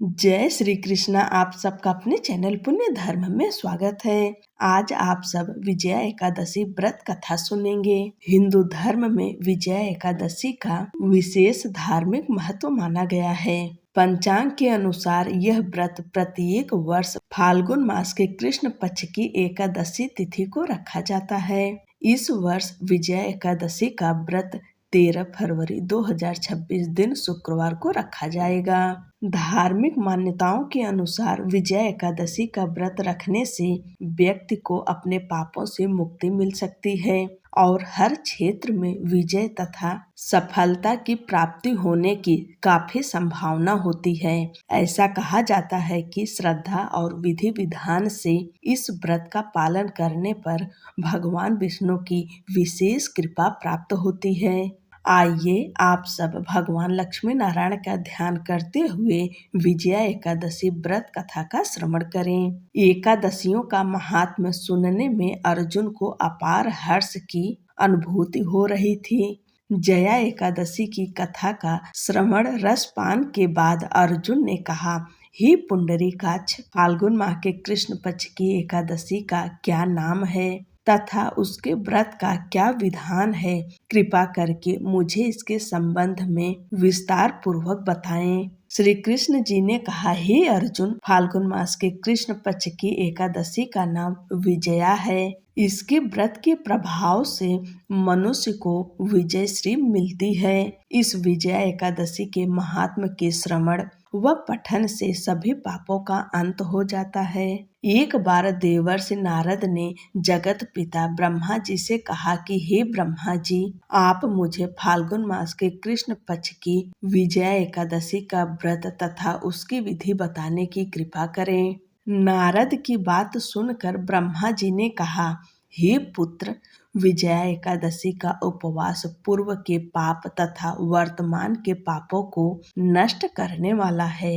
जय श्री कृष्णा। आप सबका अपने चैनल पुण्य धर्म में स्वागत है। आज आप सब विजया एकादशी व्रत कथा सुनेंगे। हिंदू धर्म में विजया एकादशी का विशेष धार्मिक महत्व माना गया है। पंचांग के अनुसार यह व्रत प्रत्येक वर्ष फाल्गुन मास के कृष्ण पक्ष की एकादशी तिथि को रखा जाता है। इस वर्ष विजया एकादशी का व्रत 13 फरवरी 2026 दिन शुक्रवार को रखा जाएगा। धार्मिक मान्यताओं के अनुसार विजया एकादशी का व्रत रखने से व्यक्ति को अपने पापों से मुक्ति मिल सकती है और हर क्षेत्र में विजय तथा सफलता की प्राप्ति होने की काफी संभावना होती है। ऐसा कहा जाता है कि श्रद्धा और विधि विधान से इस व्रत का पालन करने पर भगवान विष्णु की विशेष कृपा प्राप्त होती है। आइए आप सब भगवान लक्ष्मी नारायण का ध्यान करते हुए विजया एकादशी व्रत कथा का श्रवण करें। एकादशियों का महात्म्य सुनने में अर्जुन को अपार हर्ष की अनुभूति हो रही थी। जया एकादशी की कथा का श्रवण रसपान के बाद अर्जुन ने कहा, हे पुंडरीकाक्ष, फाल्गुन माह के कृष्ण पक्ष की एकादशी का क्या नाम है तथा उसके व्रत का क्या विधान है? कृपा करके मुझे इसके संबंध में विस्तार पूर्वक बताएं। श्री कृष्ण जी ने कहा, हे अर्जुन, फाल्गुन मास के कृष्ण पक्ष की एकादशी का नाम विजया है। इसके व्रत के प्रभाव से मनुष्य को विजय श्री मिलती है। इस विजया एकादशी के महात्म के श्रवण व पठन से सभी पापों का अंत हो जाता है। एक बार देवर्षि नारद ने जगत पिता ब्रह्मा जी से कहा कि हे ब्रह्मा जी, आप मुझे फाल्गुन मास के कृष्ण पक्ष की विजया एकादशी का व्रत तथा उसकी विधि बताने की कृपा करें। नारद की बात सुनकर ब्रह्मा जी ने कहा, हे पुत्र, विजया एकादशी का उपवास पूर्व के पाप तथा वर्तमान के पापों को नष्ट करने वाला है।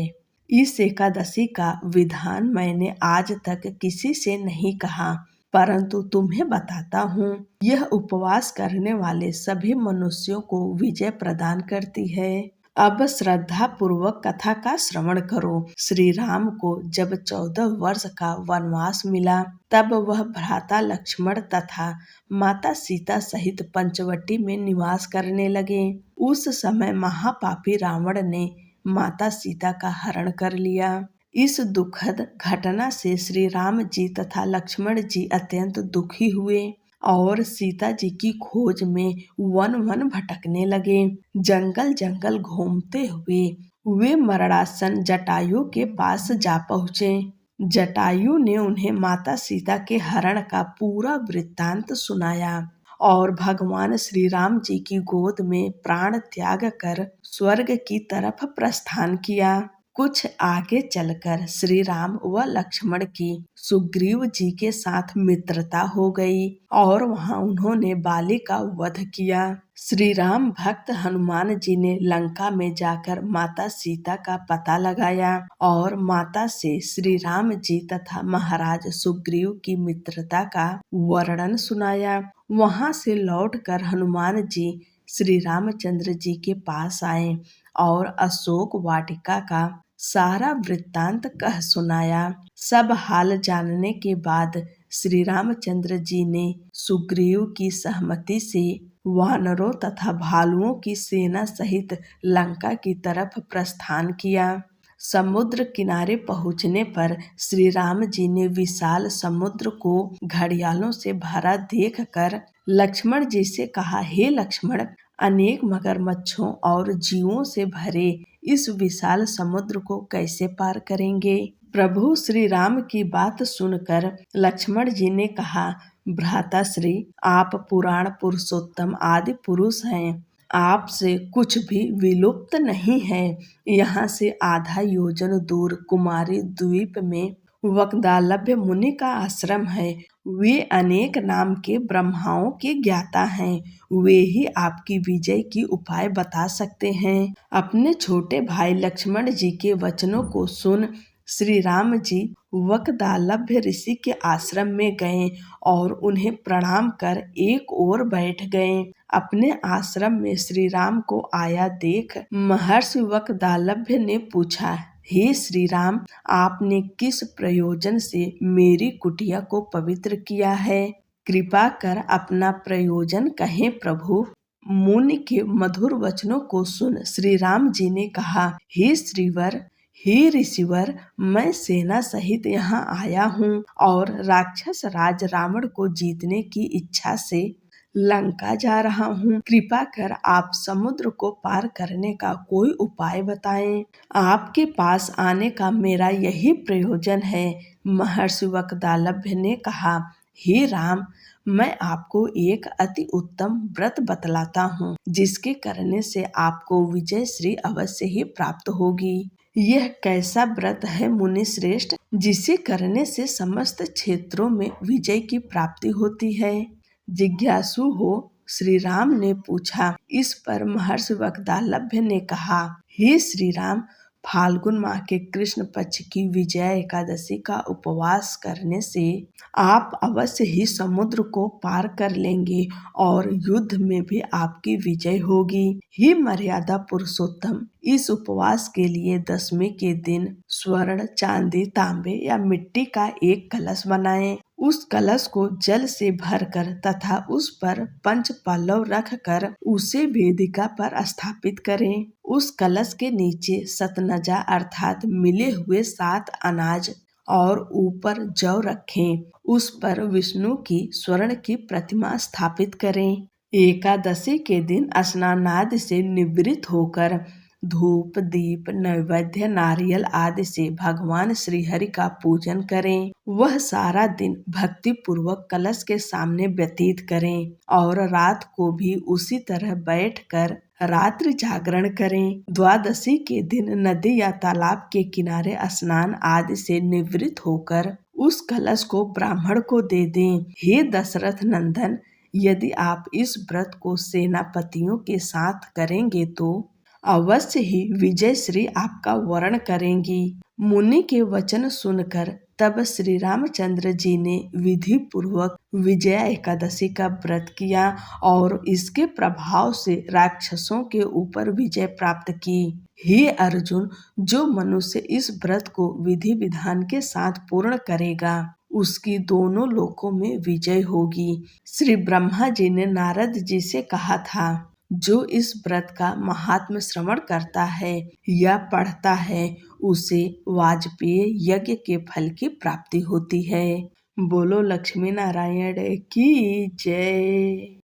इस एकादशी का विधान मैंने आज तक किसी से नहीं कहा, परंतु तुम्हें बताता हूँ। यह उपवास करने वाले सभी मनुष्यों को विजय प्रदान करती है। अब श्रद्धा पूर्वक कथा का श्रवण करो। श्री राम को जब 14 वर्ष का वनवास मिला, तब वह भ्राता लक्ष्मण तथा माता सीता सहित पंचवटी में निवास करने लगे। उस समय महापापी रावण ने माता सीता का हरण कर लिया। इस दुखद घटना से श्री राम जी तथा लक्ष्मण जी अत्यंत दुखी हुए और सीता जी की खोज में वन वन भटकने लगे। जंगल जंगल घूमते हुए वे मरणासन जटायु के पास जा पहुँचे। जटायु ने उन्हें माता सीता के हरण का पूरा वृत्तांत सुनाया और भगवान श्री राम जी की गोद में प्राण त्याग कर स्वर्ग की तरफ प्रस्थान किया। कुछ आगे चलकर श्री राम व लक्ष्मण की सुग्रीव जी के साथ मित्रता हो गई और वहां उन्होंने बाली का वध किया। श्री राम भक्त हनुमान जी ने लंका में जाकर माता सीता का पता लगाया और माता से श्री राम जी तथा महाराज सुग्रीव की मित्रता का वर्णन सुनाया। वहां से लौटकर हनुमान जी श्री रामचंद्र जी के पास आए और अशोक वाटिका का सारा वृत्तांत कह सुनाया। सब हाल जानने के बाद श्री रामचंद्र जी ने सुग्रीव की सहमति से वानरों तथा भालुओं की सेना सहित लंका की तरफ प्रस्थान किया। समुद्र किनारे पहुंचने पर श्री राम जी ने विशाल समुद्र को घड़ियालों से भरा देखकर लक्ष्मण जी से कहा, हे लक्ष्मण, अनेक मगरमच्छों और जीवों से भरे इस विशाल समुद्र को कैसे पार करेंगे? प्रभु श्री राम की बात सुनकर लक्ष्मण जी ने कहा, भ्राताश्री, आप पुराण पुरुषोत्तम आदि पुरुष हैं। आपसे कुछ भी विलुप्त नहीं है। यहाँ से आधा योजन दूर कुमारी द्वीप में वक्दालभ्य मुनि का आश्रम है। वे अनेक नाम के ब्रह्माओं के ज्ञाता हैं। वे ही आपकी विजय की उपाय बता सकते हैं। अपने छोटे भाई लक्ष्मण जी के वचनों को सुन श्री राम जी वक्दालभ्य ऋषि के आश्रम में गए और उन्हें प्रणाम कर एक ओर बैठ गए। अपने आश्रम में श्री राम को आया देख महर्षि वक्दालभ्य ने पूछा, हे श्री राम, आपने किस प्रयोजन से मेरी कुटिया को पवित्र किया है? कृपा कर अपना प्रयोजन कहें प्रभु। मुनि के मधुर वचनों को सुन श्री राम जी ने कहा, हे श्रीवर, हे ऋषिवर, मैं सेना सहित यहाँ आया हूँ और राक्षस राज रावण को जीतने की इच्छा से लंका जा रहा हूँ। कृपा कर आप समुद्र को पार करने का कोई उपाय बताएं। आपके पास आने का मेरा यही प्रयोजन है। महर्षि वक्दालभ्य ने कहा, हे राम, मैं आपको एक अति उत्तम व्रत बतलाता हूँ, जिसके करने से आपको विजय श्री अवश्य ही प्राप्त होगी। यह कैसा व्रत है मुनि श्रेष्ठ, जिसे करने से समस्त क्षेत्रों में विजय की प्राप्ति होती है? जिज्ञासु हो श्री राम ने पूछा। इस पर महर्षि वक्दालभ्य ने कहा, हे श्री राम, फाल्गुन माह के कृष्ण पक्ष की विजया एकादशी का उपवास करने से आप अवश्य ही समुद्र को पार कर लेंगे और युद्ध में भी आपकी विजय होगी। हे मर्यादा पुरुषोत्तम, इस उपवास के लिए दशमी के दिन स्वर्ण, चांदी, तांबे या मिट्टी का एक कलश बनाएं। उस कलश को जल से भरकर तथा उस पर पंच पल्लव रख कर उसे वेदिका पर स्थापित करें। उस कलश के नीचे सतनजा अर्थात मिले हुए 7 अनाज और ऊपर जौ रखें। उस पर विष्णु की स्वर्ण की प्रतिमा स्थापित करें। एकादशी के दिन स्नानादि से निवृत्त होकर धूप, दीप, नैवेद्य, नारियल आदि से भगवान श्री हरि का पूजन करें। वह सारा दिन भक्ति पूर्वक कलश के सामने व्यतीत करें और रात को भी उसी तरह बैठकर रात्रि जागरण करें। द्वादशी के दिन नदी या तालाब के किनारे स्नान आदि से निवृत्त होकर उस कलश को ब्राह्मण को दे दें। हे दशरथ नंदन, यदि आप इस व्रत को सेनापतियों के साथ करेंगे तो अवश्य ही विजय श्री आपका वर्ण करेंगी। मुनि के वचन सुनकर तब श्री रामचंद्र जी ने विधि पूर्वक विजया एकादशी का व्रत किया और इसके प्रभाव से राक्षसों के ऊपर विजय प्राप्त की। हे अर्जुन, जो मनुष्य इस व्रत को विधि विधान के साथ पूर्ण करेगा, उसकी दोनों लोकों में विजय होगी। श्री ब्रह्मा जी ने नारद जी से कहा था, जो इस व्रत का महात्म्य श्रवण करता है या पढ़ता है, उसे वाजपेय यज्ञ के फल की प्राप्ति होती है। बोलो लक्ष्मी नारायण की जय।